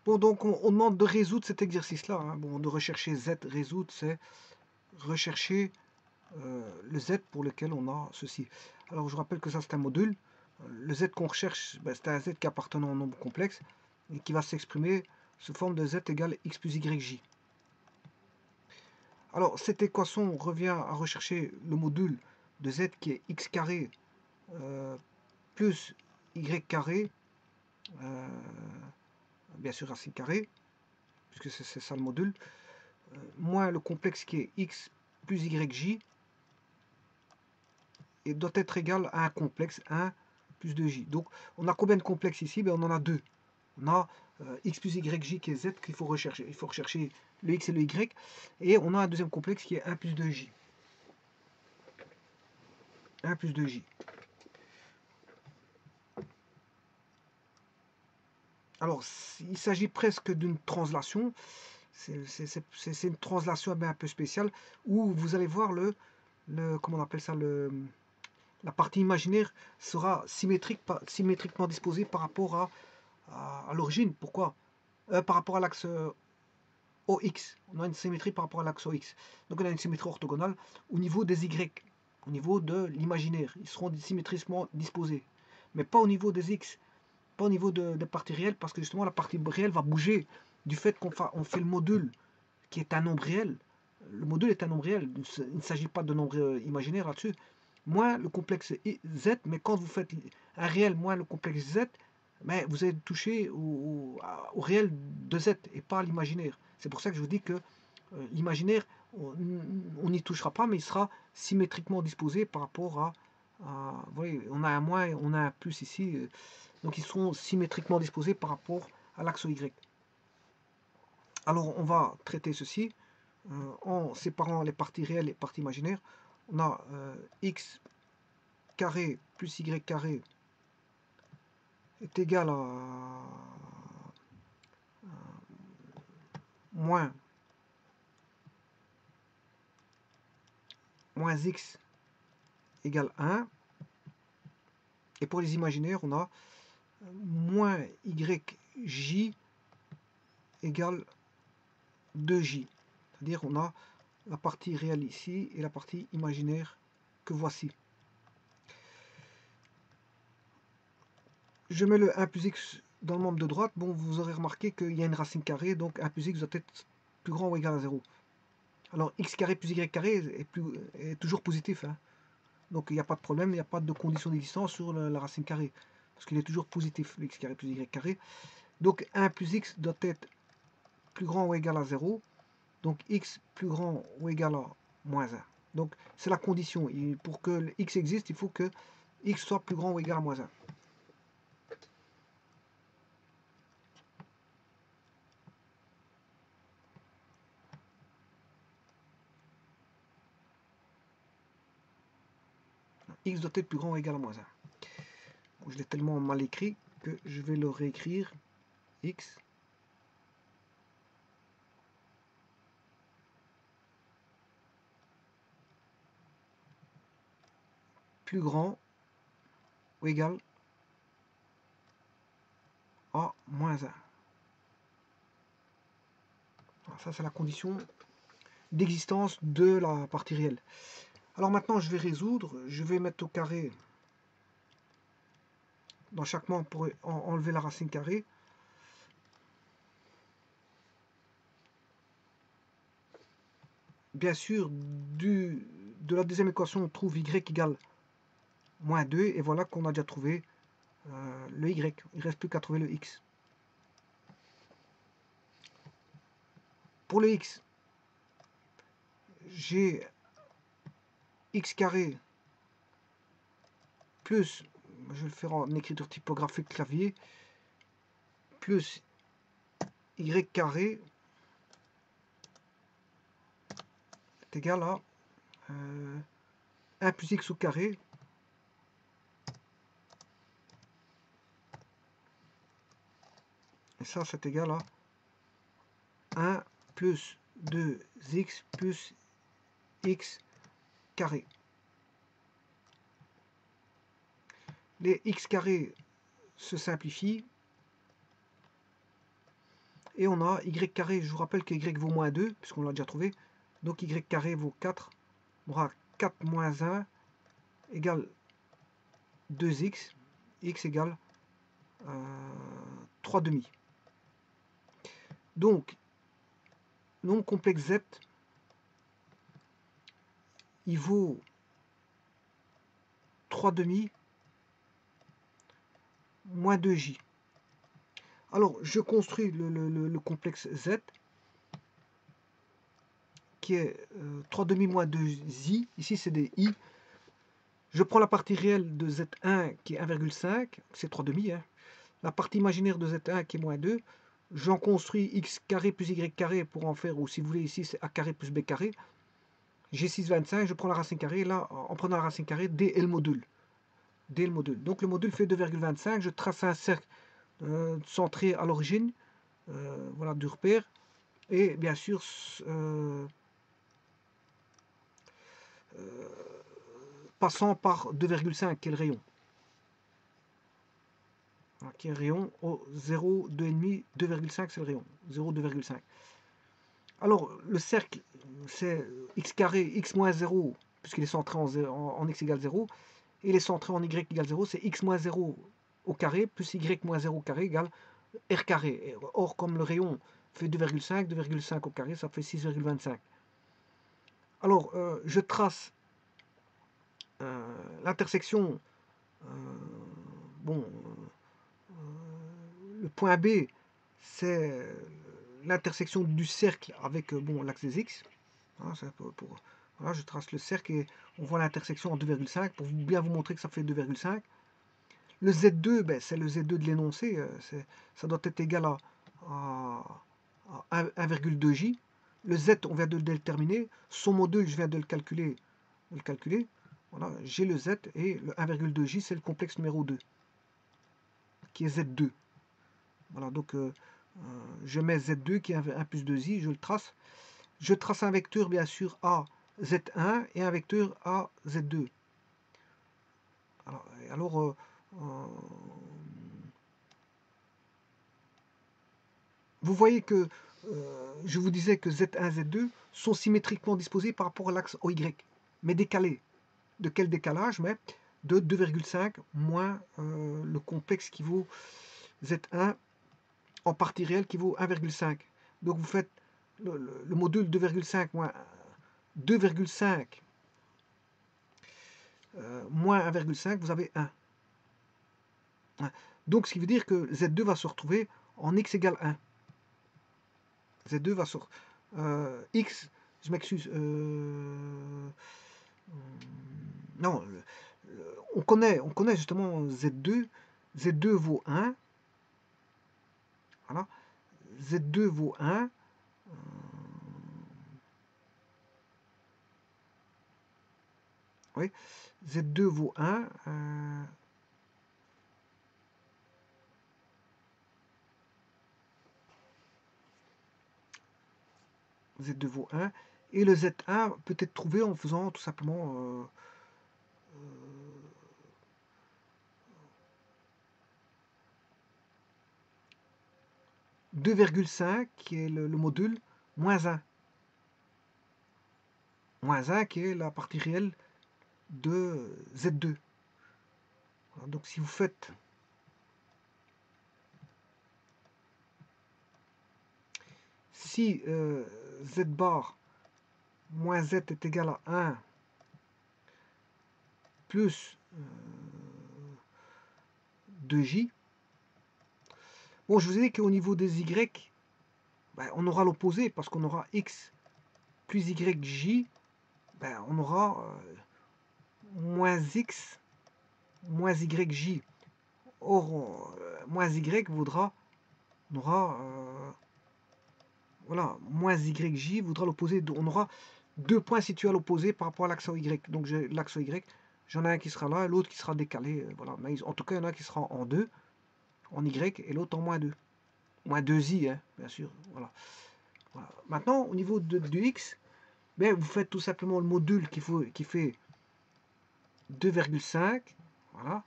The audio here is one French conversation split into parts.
Bon, donc on demande de résoudre cet exercice-là. Hein. Bon, de rechercher z, résoudre, c'est rechercher le z pour lequel on a ceci. Alors je rappelle que ça c'est un module. Le z qu'on recherche, ben, c'est un z qui appartient au nombre complexe et qui va s'exprimer sous forme de z égale x plus yj. Alors cette équation revient à rechercher le module de z qui est x carré plus y carré, bien sûr racine carrée, puisque c'est ça le module, moins le complexe qui est x plus yj, et doit être égal à un complexe 1 plus 2j. Donc on a combien de complexes ici? Ben, on en a deux. On a x plus yj qui est z qu'il faut rechercher. Il faut rechercher le x et le y. Et on a un deuxième complexe qui est 1 plus 2j. 1 plus 2j. Alors, il s'agit presque d'une translation. C'est une translation un peu spéciale où vous allez voir comment on appelle ça, la partie imaginaire sera symétriquement disposée par rapport à l'origine. Pourquoi? Par rapport à l'axe OX. On a une symétrie par rapport à l'axe OX. Donc on a une symétrie orthogonale au niveau des Y, au niveau de l'imaginaire. Ils seront symétriquement disposés. Mais pas au niveau des X, pas au niveau de partie réelle, parce que justement la partie réelle va bouger du fait qu'on fait le module qui est un nombre réel. Le module est un nombre réel. Il ne s'agit pas de nombre imaginaire là-dessus. Moins le complexe Z, mais quand vous faites un réel moins le complexe Z, mais vous allez toucher au réel de Z et pas à l'imaginaire. C'est pour ça que je vous dis que l'imaginaire, on n'y touchera pas, mais il sera symétriquement disposé par rapport vous voyez, on a un moins, on a un plus ici, donc ils seront symétriquement disposés par rapport à l'axe Y. Alors on va traiter ceci en séparant les parties réelles et les parties imaginaires. On a x carré plus y carré est égal à moins x égale 1. Et pour les imaginaires, on a moins yj égale 2j. C'est-à-dire on a la partie réelle ici et la partie imaginaire que voici. Je mets le 1 plus x dans le membre de droite. Bon, vous aurez remarqué qu'il y a une racine carrée, donc 1 plus x doit être plus grand ou égal à 0. Alors x carré plus y carré est toujours positif. Hein. Donc il n'y a pas de problème, il n'y a pas de condition d'existence sur la racine carrée. Parce qu'il est toujours positif, le x carré plus y carré. Donc 1 plus x doit être plus grand ou égal à 0. Donc x plus grand ou égal à moins 1. Donc c'est la condition. Et pour que le x existe, il faut que x soit plus grand ou égal à moins 1. X doit être plus grand ou égal à moins 1. Bon, je l'ai tellement mal écrit que je vais le réécrire. X plus grand ou égal à moins 1. Alors ça, c'est la condition d'existence de la partie réelle. Alors maintenant, je vais résoudre. Je vais mettre au carré dans chaque membre pour enlever la racine carrée. Bien sûr, de la deuxième équation, on trouve y égale moins 2. Et voilà qu'on a déjà trouvé le y. Il ne reste plus qu'à trouver le x. Pour le x, j'ai x carré plus, je vais le faire en écriture typographique clavier, plus y carré est égal à 1 plus x au carré et ça c'est égal à 1 plus 2x plus x carré. Les x carrés se simplifient Et on a y carré, je vous rappelle que y vaut moins 2, puisqu'on l'a déjà trouvé. Donc y carré vaut 4. On aura 4 moins 1 égale 2x. X égale 3 demi. Donc, nombre complexe z, il vaut 3 demi moins 2j. Alors, je construis le complexe z, qui est 3 demi moins 2i. Ici, c'est des i. Je prends la partie réelle de z1 qui est 1,5, c'est 3 demi. Hein. La partie imaginaire de z1 qui est moins 2. J'en construis x carré plus y carré pour en faire, ou si vous voulez, ici, c'est a carré plus b carré. J'ai 6,25, je prends la racine carrée. Là, en prenant la racine carrée, d est le module. D est le module. Donc, le module fait 2,25. Je trace un cercle centré à l'origine, voilà, du repère. Et bien sûr, passant par 2,5 qui est le rayon. Voilà, qui est le rayon au 0, 2,5, 2,5 c'est le rayon. 0, 2,5. Alors, le cercle, c'est x carré, x moins 0, puisqu'il est centré en x égale 0, et il est centré en y égale 0, c'est x moins 0 au carré, plus y moins 0 au carré égale r carré. Or, comme le rayon fait 2,5, 2,5 au carré, ça fait 6,25. Alors, je trace l'intersection, bon, le point B, c'est l'intersection du cercle avec bon, l'axe des x. Hein, voilà, je trace le cercle et on voit l'intersection en 2,5 pour bien vous montrer que ça fait 2,5. Le Z2, ben, c'est le Z2 de l'énoncé, ça doit être égal à 1,2j. Le Z, on vient de le déterminer. Son module, je viens de le calculer. Voilà, j'ai le Z et le 1,2j, c'est le complexe numéro 2, qui est Z2. Voilà, donc je mets Z2 qui est 1 plus 2i, je le trace. Je trace un vecteur, bien sûr, à Z1 et un vecteur à Z2. Alors vous voyez que je vous disais que Z1 et Z2 sont symétriquement disposés par rapport à l'axe OY, mais décalés. De quel décalage? Mais de 2,5 moins le complexe qui vaut Z1 en partie réelle qui vaut 1,5. Donc vous faites le module 2,5 moins 2,5 moins 1,5, vous avez 1. Donc ce qui veut dire que Z2 va se retrouver en x égale 1. Z2 va sur x, je m'excuse, non, on connaît justement Z2, Z2 vaut 1, voilà, Z2 vaut 1, oui, Z2 vaut 1, Z2 vaut 1, et le Z1 peut être trouvé en faisant tout simplement 2,5 qui est le module, moins 1. Moins 1 qui est la partie réelle de Z2. Alors, donc si vous faites si Z bar moins Z est égal à 1 plus 2J, bon, je vous ai dit qu'au niveau des Y, ben, on aura l'opposé parce qu'on aura X plus YJ, ben, on aura moins X moins YJ. Or, moins Y vaudra, on aura voilà, moins YJ voudra l'opposé, on aura deux points situés à l'opposé par rapport à l'axe Y. Donc l'axe Y, j'en ai un qui sera là et l'autre qui sera décalé. Voilà. Mais en tout cas, il y en a qui sera en 2, en Y, et l'autre en moins 2. Moins 2i, hein, bien sûr. Voilà. Voilà. Maintenant, au niveau de X, ben, vous faites tout simplement le module qui fait 2,5, voilà,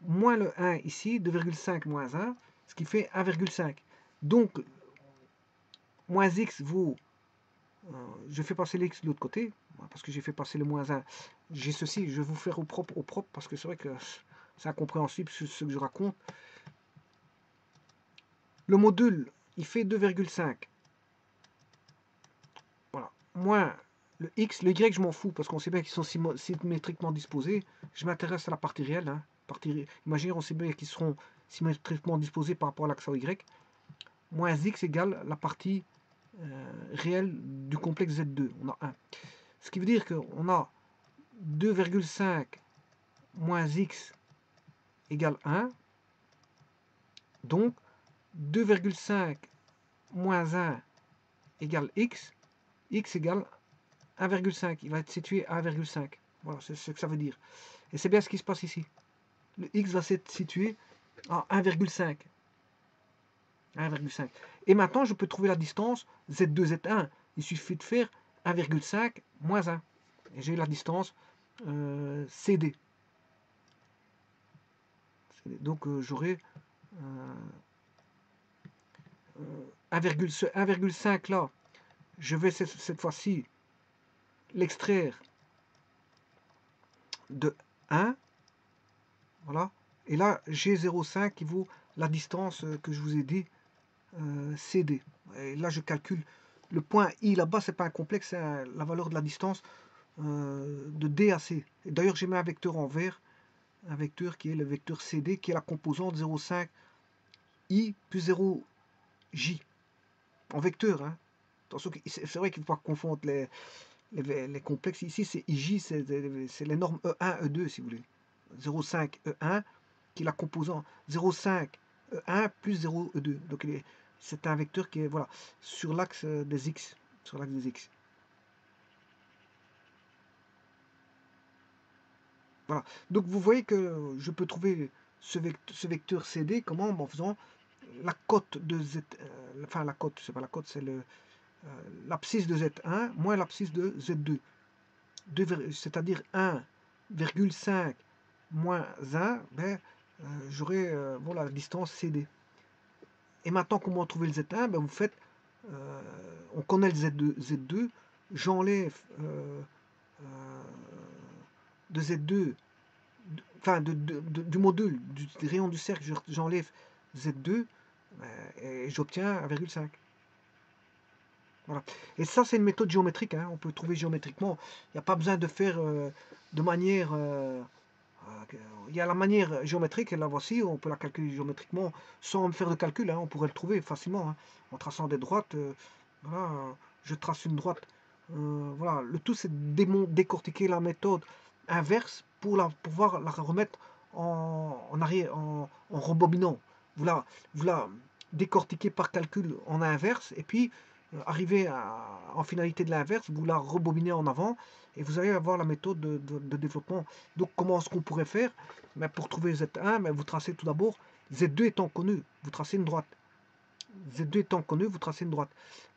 moins le 1 ici, 2,5 moins 1, ce qui fait 1,5. Donc, moins x vaut, je fais passer l'x de l'autre côté, parce que j'ai fait passer le moins 1. J'ai ceci, je vais vous faire au propre, parce que c'est vrai que c'est incompréhensible ce que je raconte. Le module, il fait 2,5. Voilà. Moins le x, le y, je m'en fous, parce qu'on sait bien qu'ils sont symétriquement disposés. Je m'intéresse à la partie réelle. Hein. Imaginez, on sait bien qu'ils seront symétriquement disposés par rapport à l'axe y. Moins x égale la partie réelle du complexe Z2. On a 1. Ce qui veut dire qu'on a 2,5 moins x égale 1. Donc, 2,5 moins 1 égale x. X égale 1,5. Il va être situé à 1,5. Voilà, c'est ce que ça veut dire. Et c'est bien ce qui se passe ici. Le x va s'être situé à 1,5. 1,5. Et maintenant, je peux trouver la distance Z2, Z1. Il suffit de faire 1,5 moins 1. Et j'ai la distance CD. Donc, j'aurai 1,5 là. Je vais cette fois-ci l'extraire de 1. Voilà. Et là, j'ai 0,5 qui vaut la distance que je vous ai dit, CD. Et là, je calcule le point I là-bas, c'est pas un complexe, c'est la valeur de la distance de D à C. D'ailleurs, j'ai mis un vecteur en vert, un vecteur qui est le vecteur CD, qui est la composante 0,5 I plus 0 J. En vecteur, hein. Attention, c'est vrai qu'il ne faut pas confondre les complexes. Ici, c'est IJ, c'est les normes E1, E2, si vous voulez. 0,5 E1, qui est la composante 0,5 E1 plus 0 E2. Donc, c'est un vecteur qui est voilà, sur l'axe des X. Sur l'axe des X. Voilà. Donc, vous voyez que je peux trouver ce vecteur CD, comment? En faisant la cote de Z. Enfin, la cote, c'est pas la cote, c'est l'abscisse de Z1 moins l'abscisse de Z2. C'est-à-dire 1,5 moins 1, ben, j'aurai voilà, la distance CD. Et maintenant, comment trouver le Z1? Ben, vous faites, on connaît le Z2, j'enlève de Z2, enfin du module, du rayon du cercle, j'enlève Z2 et j'obtiens 1,5. Voilà. Et ça, c'est une méthode géométrique. Hein. On peut trouver géométriquement. Il n'y a pas besoin de faire de manière. Il y a la manière géométrique, et la voici. On peut la calculer géométriquement sans faire de calcul. Hein. On pourrait le trouver facilement. Hein. En traçant des droites. Voilà, je trace une droite. Voilà. Le tout, c'est de décortiquer la méthode inverse pour pouvoir la remettre en arrière, en rebobinant. Vous la décortiquez par calcul en inverse. Et puis arriver en finalité de l'inverse, vous la rebobinez en avant et vous allez avoir la méthode de développement. Donc comment est-ce qu'on pourrait faire? Ben, pour trouver Z1, ben, vous tracez tout d'abord, Z2 étant connu, vous tracez une droite. Z2 étant connu, vous tracez une droite.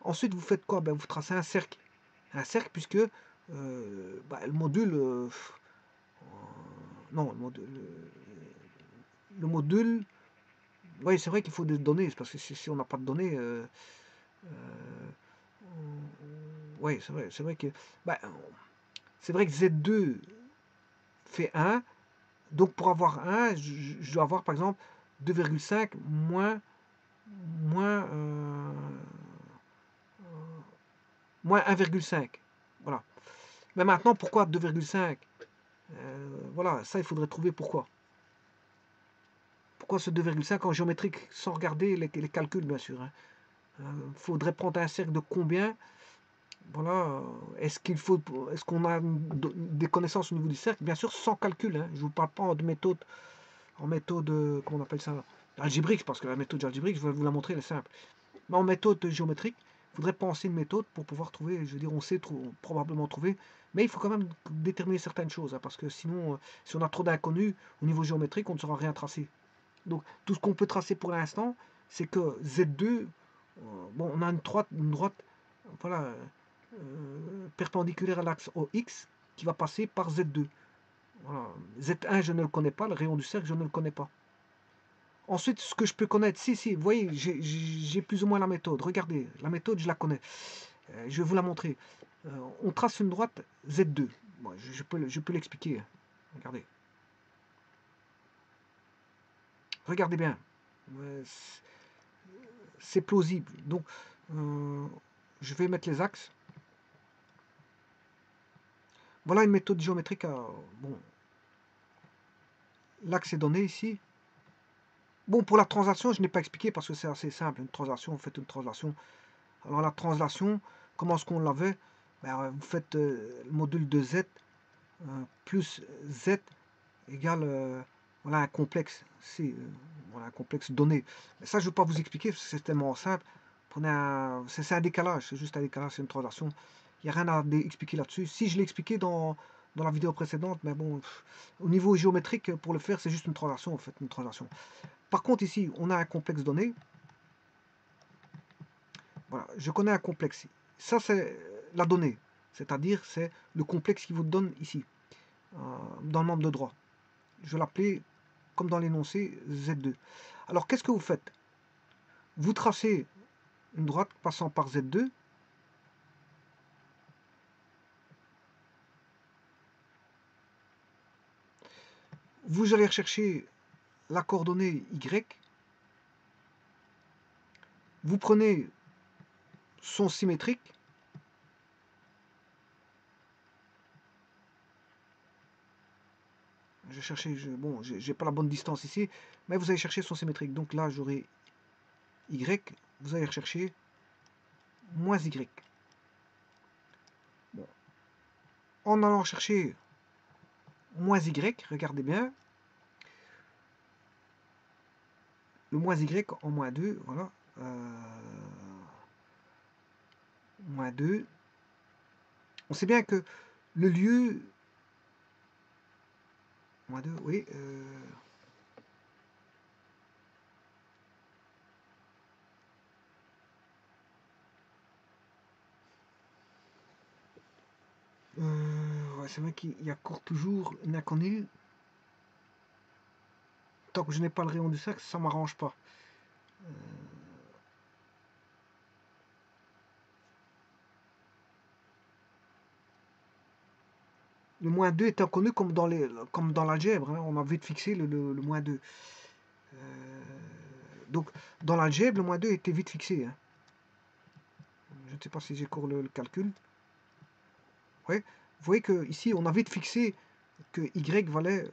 Ensuite, vous faites quoi? Ben, vous tracez un cercle. Un cercle puisque ben, le module... non, le module... Oui, c'est vrai qu'il faut des données, parce que si on n'a pas de données... oui, c'est vrai que bah, c'est vrai que Z2 fait 1, donc pour avoir 1, je dois avoir par exemple 2,5 moins, moins 1,5. Voilà. Mais maintenant, pourquoi 2,5? Voilà, ça il faudrait trouver pourquoi. Pourquoi ce 2,5 en géométrique sans regarder les calculs, bien sûr. Hein. Faudrait prendre un cercle de combien? Voilà. Est-ce qu'on a des connaissances au niveau du cercle? Bien sûr, sans calcul. Hein. Je ne vous parle pas de méthode, comment on appelle ça? Algébrique, parce que la méthode algébrique, je vais vous la montrer, elle est simple. Mais en méthode géométrique, il faudrait penser une méthode pour pouvoir trouver, je veux dire, on sait probablement trouver, mais il faut quand même déterminer certaines choses, hein, parce que sinon, si on a trop d'inconnus au niveau géométrique, on ne saura rien tracer. Donc, tout ce qu'on peut tracer pour l'instant, c'est que Z2, bon, on a une droite voilà, perpendiculaire à l'axe OX qui va passer par Z2. Voilà. Z1, je ne le connais pas, le rayon du cercle, je ne le connais pas. Ensuite, ce que je peux connaître, si, vous voyez, j'ai plus ou moins la méthode. Regardez, la méthode, je la connais. Je vais vous la montrer. On trace une droite Z2. Bon, je peux l'expliquer. Regardez. Regardez bien. C'est plausible. Donc, je vais mettre les axes. Voilà une méthode géométrique. Bon, l'axe est donné ici. Bon, pour la translation, je n'ai pas expliqué parce que c'est assez simple. Une translation, vous faites une translation. Alors la translation, comment est-ce qu'on l'avait? Ben, vous faites le module de Z plus Z égale voilà, un complexe. Voilà, un complexe donné. Mais ça, je ne vais pas vous expliquer parce que c'est tellement simple. C'est un décalage, c'est juste un décalage, c'est une translation. Il n'y a rien à expliquer là-dessus. Si je l'ai expliqué dans la vidéo précédente, mais bon, au niveau géométrique, pour le faire, c'est juste une translation, en fait, une translation. Par contre, ici, on a un complexe donné. Voilà, je connais un complexe. Ça, c'est la donnée. C'est-à-dire, c'est le complexe qui vous donne ici, dans le membre de droit. Je vais l'appeler, comme dans l'énoncé, Z2. Alors, qu'est-ce que vous faites? Vous tracez une droite passant par Z2. Vous allez rechercher la coordonnée Y. Vous prenez son symétrique. Je vais chercher, bon, j'ai pas la bonne distance ici, mais vous allez chercher son symétrique. Donc là, j'aurai Y. Vous allez rechercher moins Y. Bon. En allant chercher moins Y, regardez bien, le moins Y en moins 2, voilà, moins 2. On sait bien que le lieu, moins 2, oui, ouais, c'est vrai qu'il y a encore toujours une inconnue. Tant que je n'ai pas le rayon du cercle, ça m'arrange pas. Le moins 2 est inconnu comme dans l'algèbre, hein. On a vite fixé le moins 2. Donc, dans l'algèbre, le moins 2 était vite fixé. Hein. Je ne sais pas si j'ai encore le calcul. Ouais. Vous voyez qu'ici, on a vite fixé que Y valait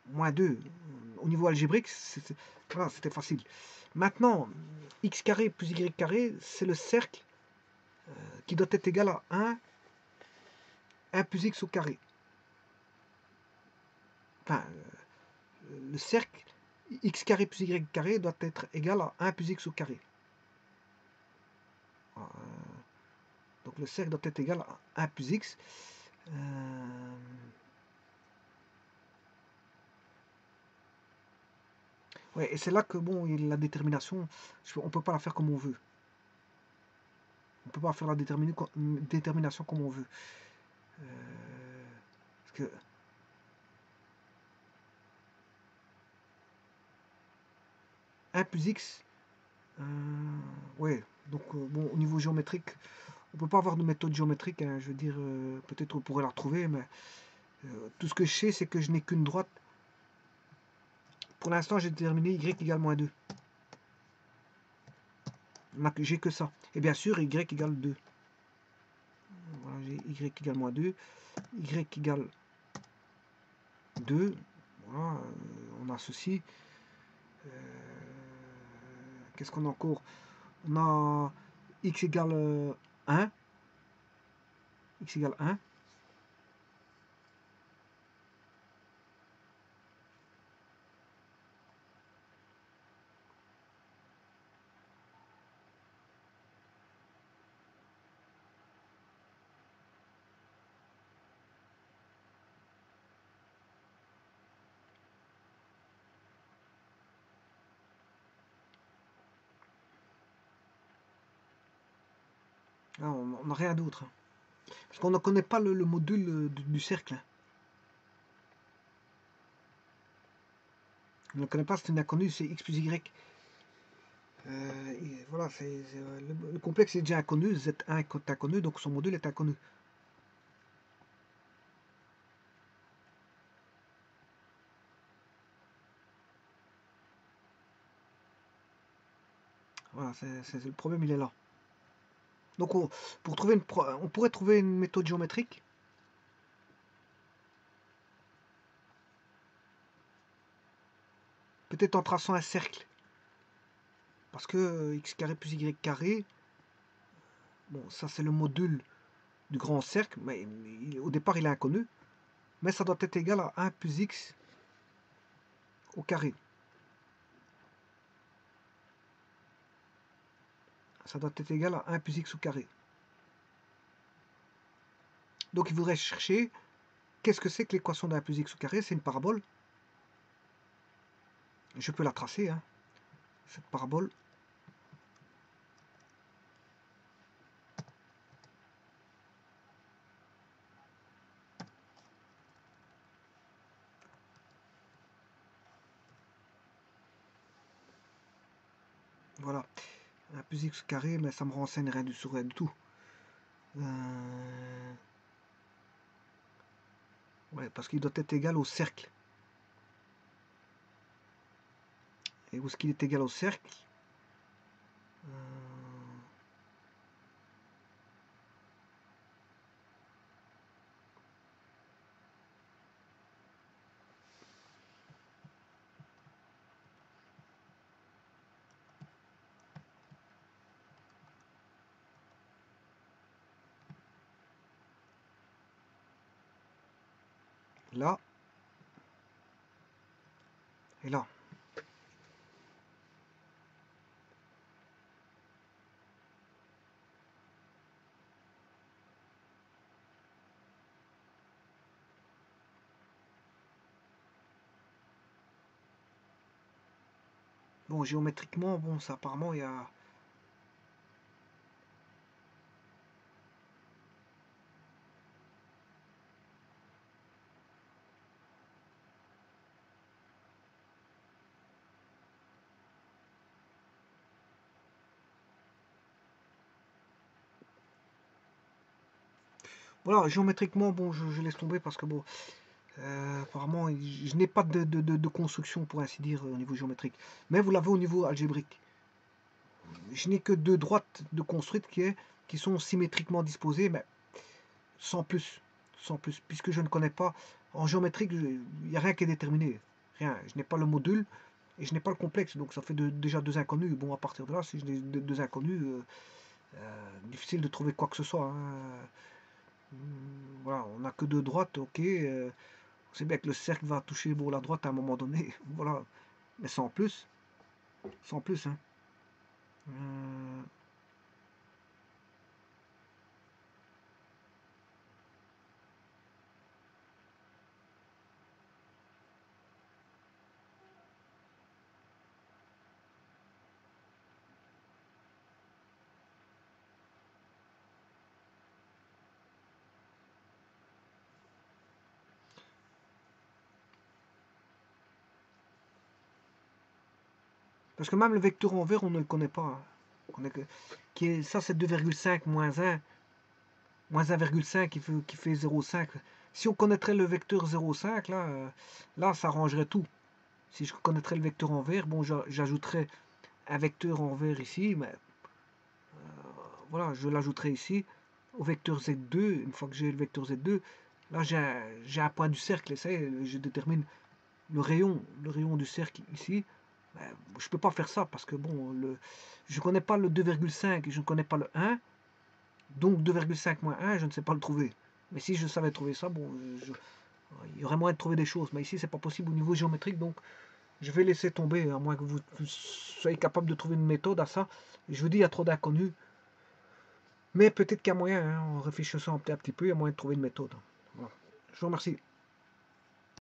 moins 2. Au niveau algébrique, voilà, c'était facile. Maintenant, x carré plus y carré, c'est le cercle qui doit être égal à 1 plus x au carré. Enfin, le cercle x carré plus y carré doit être égal à 1 plus x au carré. Donc le cercle doit être égal à 1 plus x. Ouais, et c'est là que bon, la détermination, on ne peut pas la faire comme on veut. On ne peut pas faire la détermination comme on veut. Parce que un plus x, ouais, donc bon, au niveau géométrique, on ne peut pas avoir de méthode géométrique, hein, je veux dire, peut-être on pourrait la retrouver, mais tout ce que je sais, c'est que je n'ai qu'une droite. Pour l'instant, j'ai déterminé y égale moins 2. J'ai que ça. Et bien sûr, y égale 2. Voilà, j'ai y égale moins 2. Y égale 2. Voilà, on a ceci. Qu'est-ce qu'on a encore? On a x égale 1. X égale 1. Ah, on n'a rien d'autre. Parce qu'on ne connaît pas le module du cercle. Je ne connais pas, c'est une inconnue, c'est x plus y. Voilà, le complexe est déjà inconnu, Z1 est inconnu, donc son module est inconnu. Voilà, le problème, il est là. Donc, on pourrait trouver une méthode géométrique. Peut-être en traçant un cercle. Parce que x carré plus y carré, bon, ça c'est le module du grand cercle, mais au départ il est inconnu. Mais ça doit être égal à 1 plus x au carré. Ça doit être égal à 1 plus x au carré. Donc il voudrait chercher qu'est-ce que c'est que l'équation de 1 plus x au carré. C'est une parabole. Je peux la tracer, hein, cette parabole. Voilà, 1 plus x au carré, mais ça me renseigne rien sur rien du tout. Ouais, parce qu'il doit être égal au cercle. Et où est-ce qu'il est égal au cercle? Là. Et là. Bon, géométriquement, bon, ça apparemment, il y a... Voilà, géométriquement, bon, je laisse tomber parce que, bon, apparemment, je n'ai pas de construction, pour ainsi dire, au niveau géométrique. Mais vous l'avez au niveau algébrique. Je n'ai que deux droites de construites qui sont symétriquement disposées, mais sans plus. Sans plus. Puisque je ne connais pas. En géométrique, il n'y a rien qui est déterminé. Rien. Je n'ai pas le module et je n'ai pas le complexe. Donc ça fait déjà deux inconnus. Bon, à partir de là, si je n'ai deux inconnus, difficile de trouver quoi que ce soit. Voilà, on n'a que deux droites, ok. On sait bien que le cercle va toucher bon, la droite à un moment donné. Voilà. Mais sans plus. Sans plus, hein. Parce que même le vecteur envers, on ne le connaît pas. Ça, c'est 2,5 moins 1. Moins 1,5 qui fait 0,5. Si on connaîtrait le vecteur 0,5, là, ça rangerait tout. Si je connaîtrais le vecteur envers, bon, j'ajouterais un vecteur envers ici, mais voilà, je l'ajouterai ici au vecteur Z2. Une fois que j'ai le vecteur Z2, là, j'ai un point du cercle, et ça, je détermine le rayon du cercle ici. Je ne peux pas faire ça parce que bon, je ne connais pas le 2,5 et je ne connais pas le 1. Donc 2,5 moins 1, je ne sais pas le trouver. Mais si je savais trouver ça, bon, il y aurait moyen de trouver des choses. Mais ici, c'est pas possible au niveau géométrique, donc je vais laisser tomber, à moins que vous soyez capable de trouver une méthode à ça. Je vous dis, il y a trop d'inconnus. Mais peut-être qu'il y a moyen, hein, en réfléchissant un petit peu, il y a moyen de trouver une méthode. Voilà. Je vous remercie.